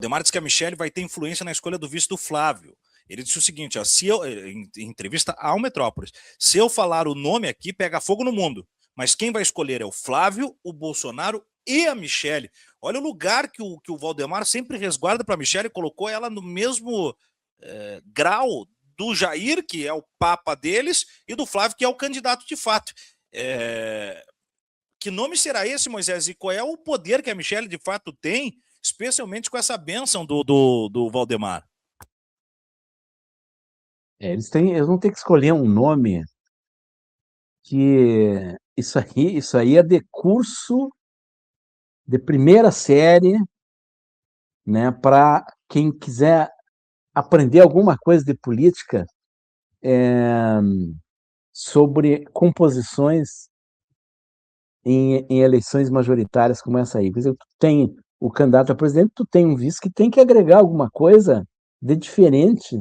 Valdemar disse que a Michelle vai ter influência na escolha do vice do Flávio. Ele disse o seguinte, ó, se eu, em entrevista ao Metrópolis, se eu falar o nome aqui, pega fogo no mundo. Mas quem vai escolher é o Flávio, o Bolsonaro e a Michelle. Olha o lugar que o Valdemar sempre resguarda para a Michelle, colocou ela no mesmo grau do Jair, que é o papa deles, e do Flávio, que é o candidato de fato. Que nome será esse, Moisés? E qual é o poder que a Michelle de fato tem, especialmente com essa bênção do Valdemar? Eles vão ter que escolher um nome que isso aí é de curso de primeira série, né, para quem quiser aprender alguma coisa de política sobre composições em eleições majoritárias como essa aí. Por exemplo, tu tem o candidato a presidente, tu tem um vice que tem que agregar alguma coisa de diferente,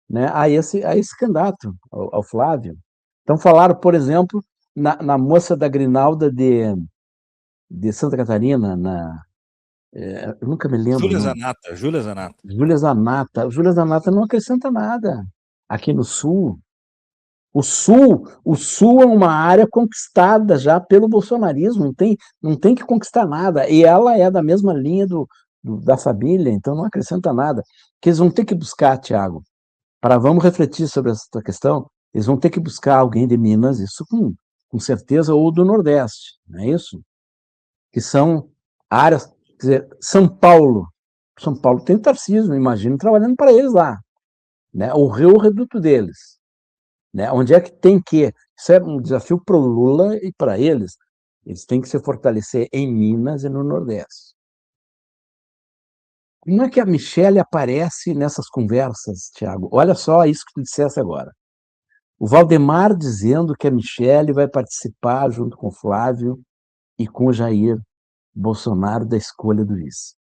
né, a esse candidato, ao Flávio. Então falaram, por exemplo, na moça da Grinalda de Santa Catarina, eu nunca me lembro o nome. Júlia Zanata. Júlia Zanata não acrescenta nada aqui no Sul. O Sul é uma área conquistada já pelo bolsonarismo, não tem que conquistar nada. E ela é da mesma linha da família, então não acrescenta nada. Que eles vão ter que buscar, Tiago, vamos refletir sobre essa questão, eles vão ter que buscar alguém de Minas, isso com certeza, ou do Nordeste, não é isso? Que são áreas, quer dizer, São Paulo tem o Tarcísio, imagino, trabalhando para eles lá, né? O Rio é o reduto deles, né? Onde é que tem que, isso é um desafio para o Lula e para eles têm que se fortalecer em Minas e no Nordeste. Como é que a Michelle aparece nessas conversas, Tiago? Olha só isso que tu disseste agora. O Valdemar dizendo que a Michelle vai participar junto com o Flávio e com o Jair Bolsonaro da escolha do vice.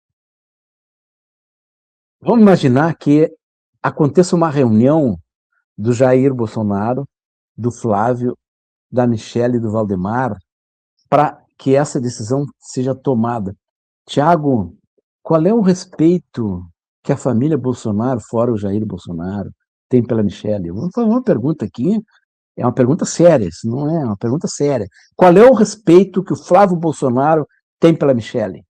Vamos imaginar que aconteça uma reunião do Jair Bolsonaro, do Flávio, da Michelle e do Valdemar para que essa decisão seja tomada. Tiago, qual é o respeito que a família Bolsonaro, fora o Jair Bolsonaro, tem pela Michelle? Vou fazer uma pergunta aqui, é uma pergunta séria, isso não é uma pergunta séria. Qual é o respeito que o Flávio Bolsonaro tem pela Michelle?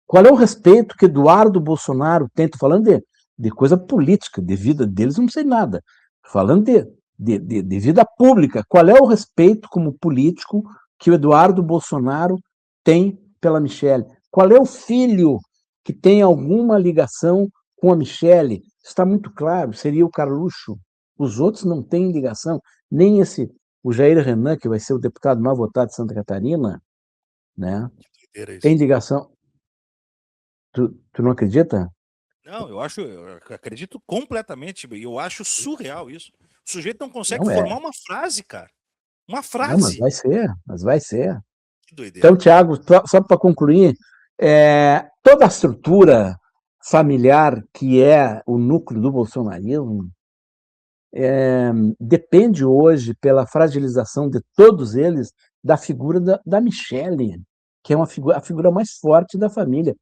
Qual é o respeito que Eduardo Bolsonaro tem? Estou falando de coisa política, de vida deles, não sei nada. Estou falando de vida pública. Qual é o respeito como político que o Eduardo Bolsonaro tem pela Michelle? Qual é o filho que tem alguma ligação com a Michelle? Está muito claro, seria o Carluxo. Os outros não têm ligação, nem o Jair Renan, que vai ser o deputado mais votado de Santa Catarina, né? Tem ligação. Tu não acredita? Não, eu acredito completamente, e eu acho surreal isso. O sujeito não consegue Não formar uma frase, cara. Uma frase. Não, mas vai ser. Que doideira. Então, Tiago, só para concluir, toda a estrutura familiar que é o núcleo do bolsonarismo depende hoje, pela fragilização de todos eles, da figura da Michelle, que é a figura mais forte da família.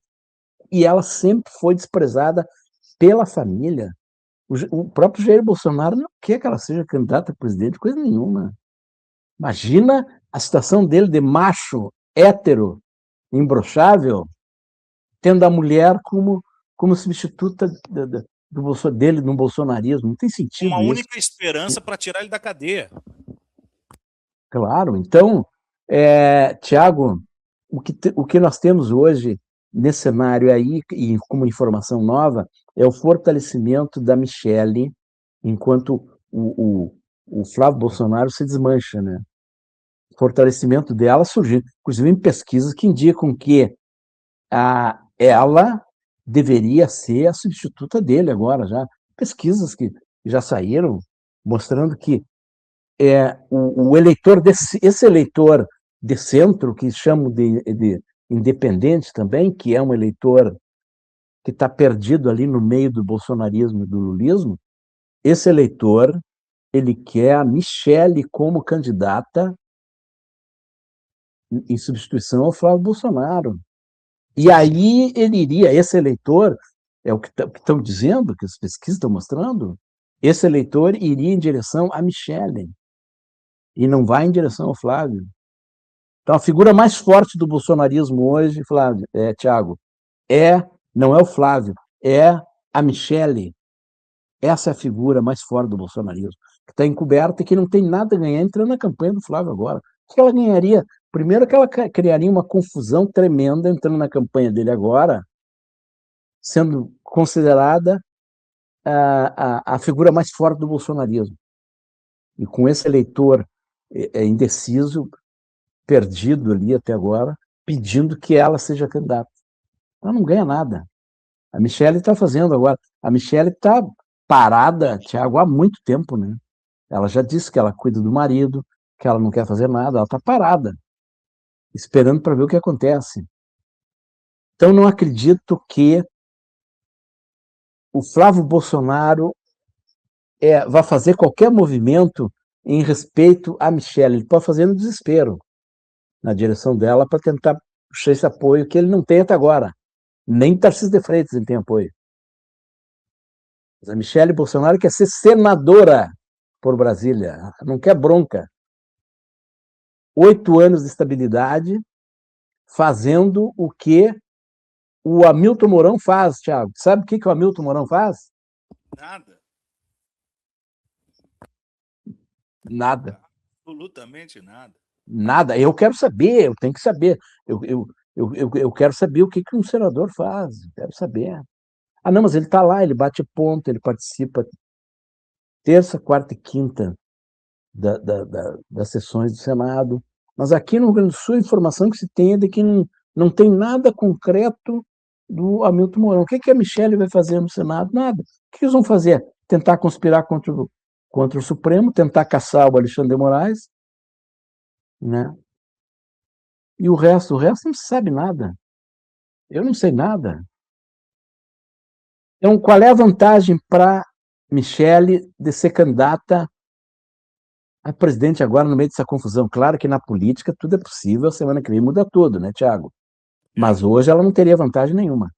E ela sempre foi desprezada pela família. O próprio Jair Bolsonaro não quer que ela seja candidata a presidente, coisa nenhuma. Imagina a situação dele de macho, hétero, imbrochável, tendo a mulher como substituta dele no bolsonarismo. Não tem sentido uma isso. Única esperança para tirar ele da cadeia. Claro. Então, Tiago, o que nós temos hoje nesse cenário aí, e como informação nova, é o fortalecimento da Michelle, enquanto o Flávio Bolsonaro se desmancha, né? O fortalecimento dela surgiu, inclusive em pesquisas que indicam que ela deveria ser a substituta dele agora, já. Pesquisas que já saíram mostrando que o eleitor, esse eleitor de centro, que chamam de independente também, que é um eleitor que está perdido ali no meio do bolsonarismo e do lulismo, esse eleitor, ele quer a Michelle como candidata em substituição ao Flávio Bolsonaro. E aí ele iria, esse eleitor, é o que estão dizendo, que as pesquisas estão mostrando, esse eleitor iria em direção a Michele, e não vai em direção ao Flávio. Então, a figura mais forte do bolsonarismo hoje, Flávio, Thiago, não é o Flávio, é a Michele. Essa é a figura mais forte do bolsonarismo, que está encoberta e que não tem nada a ganhar entrando na campanha do Flávio agora. O que ela ganharia? Primeiro que ela criaria uma confusão tremenda entrando na campanha dele agora, sendo considerada a figura mais forte do bolsonarismo. E com esse eleitor indeciso, perdido ali até agora, pedindo que ela seja candidata. Ela não ganha nada. A Michele está fazendo agora. A Michele está parada, Thiago, há muito tempo, né? Ela já disse que ela cuida do marido, que ela não quer fazer nada, ela está parada, esperando para ver o que acontece. Então, não acredito que o Flávio Bolsonaro vai fazer qualquer movimento em respeito à Michele. Ele pode fazer no desespero, na direção dela, para tentar puxar esse apoio que ele não tem até agora. Nem Tarcísio de Freitas ele tem apoio. Mas a Michele Bolsonaro quer ser senadora por Brasília, não quer bronca. 8 anos de estabilidade, fazendo o que o Hamilton Mourão faz, Thiago. Sabe o que o Hamilton Mourão faz? Nada. Nada. Absolutamente nada. Nada. Eu quero saber, eu tenho que saber. Eu quero saber o que um senador faz. Eu quero saber. Ah, não, mas ele está lá, ele bate ponto, ele participa terça, quarta e quinta das sessões do Senado. Mas aqui no Rio Grande do Sul, a informação que se tem é de que não tem nada concreto do Hamilton Mourão. O que a Michele vai fazer no Senado? Nada. O que eles vão fazer? Tentar conspirar contra o Supremo, tentar caçar o Alexandre de Moraes, né? E o resto não se sabe nada. Eu não sei nada. Então, qual é a vantagem para Michele de ser candidata a presidente agora no meio dessa confusão? Claro que na política tudo é possível, a semana que vem muda tudo, né, Thiago? Mas hoje ela não teria vantagem nenhuma.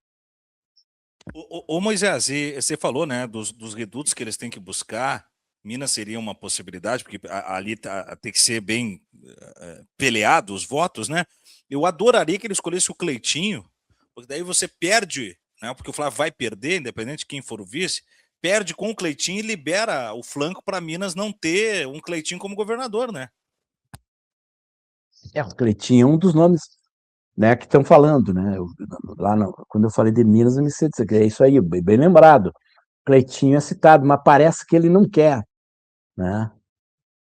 Ô Moisés, e você falou, né, dos redutos que eles têm que buscar. Minas seria uma possibilidade, porque ali tem que ser bem peleado os votos, né? Eu adoraria que ele escolhesse o Cleitinho, porque daí você perde, né? Porque o Flávio vai perder, independente de quem for o vice, perde com o Cleitinho e libera o flanco para Minas não ter um Cleitinho como governador, né? O Cleitinho é um dos nomes, né, que estão falando, né? Quando eu falei de Minas, eu me sei disso, é isso aí, bem lembrado. Cleitinho é citado, mas parece que ele não quer, né?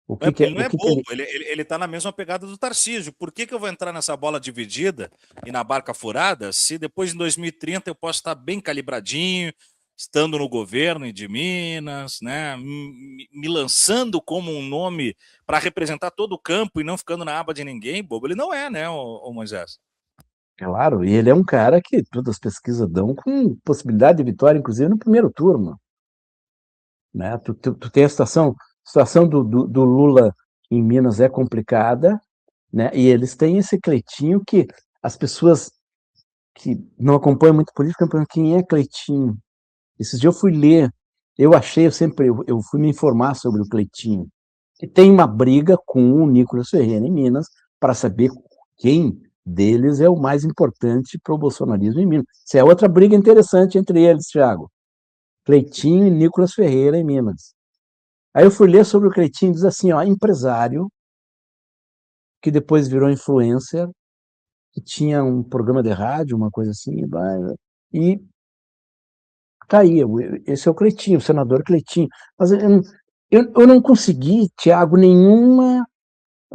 Porque ele não é bobo, ele tá na mesma pegada do Tarcísio. Por que eu vou entrar nessa bola dividida e na barca furada se depois em 2030 eu posso estar bem calibradinho, estando no governo de Minas, né, me lançando como um nome para representar todo o campo e não ficando na aba de ninguém? Bobo ele não é, né, o Moisés? Claro, e ele é um cara que todas as pesquisas dão com possibilidade de vitória, inclusive no primeiro turno, né? Tu tem a situação do Lula em Minas é complicada, né? E eles têm esse Cleitinho que as pessoas que não acompanham muito política perguntam quem é Cleitinho. Esses dias eu fui ler, eu fui me informar sobre o Cleitinho, que tem uma briga com o Nicolas Ferreira em Minas para saber quem deles é o mais importante para o bolsonarismo em Minas. Isso é outra briga interessante entre eles, Thiago. Cleitinho e Nicolas Ferreira em Minas. Aí eu fui ler sobre o Cleitinho, diz assim, ó, empresário, que depois virou influencer, que tinha um programa de rádio, uma coisa assim, e tá aí, esse é o Cleitinho, o senador Cleitinho. Mas eu não consegui, Thiago, nenhuma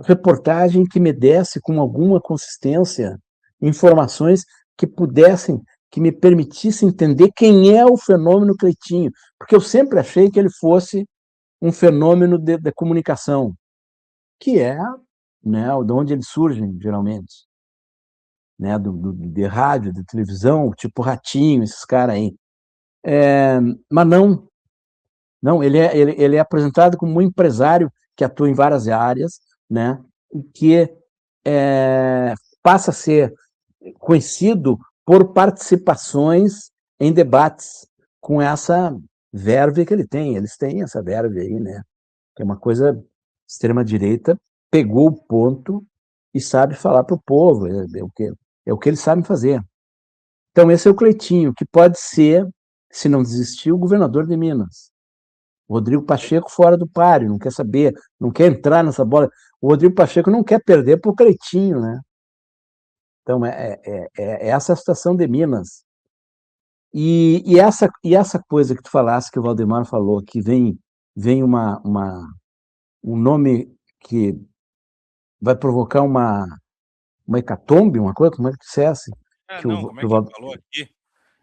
reportagem que me desse com alguma consistência informações que me permitissem entender quem é o fenômeno Cleitinho, porque eu sempre achei que ele fosse um fenômeno de comunicação, que é, né, de onde eles surgem, geralmente, né, de rádio, de televisão, tipo Ratinho, esses caras aí. Mas não, ele é apresentado como um empresário que atua em várias áreas, né, e que passa a ser conhecido por participações em debates com essa verve que ele tem. Eles têm essa verve aí, né? Que é uma coisa extrema-direita, pegou o ponto e sabe falar para o povo, é o que eles sabem fazer. Então, esse é o Cleitinho, que pode ser, se não desistir, o governador de Minas. O Rodrigo Pacheco fora do páreo, não quer saber, não quer entrar nessa bola. O Rodrigo Pacheco não quer perder para o Cleitinho, né? Então, é essa a situação de Minas. E essa coisa que tu falasse, que o Valdemar falou, que vem um nome que vai provocar uma hecatombe, uma coisa, como é que dissesse? Que Não, o, como que é o, que ele Val- falou aqui?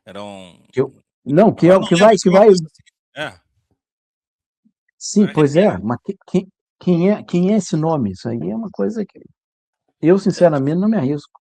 Era um. que eu, não, que é Agora o não que lembro, vai, mas que é uma vai, que coisa, uma vai. coisa assim. Sim, Vai pois é, arrepiar. mas quem é esse nome? Isso aí é uma coisa que eu, sinceramente, não me arrisco.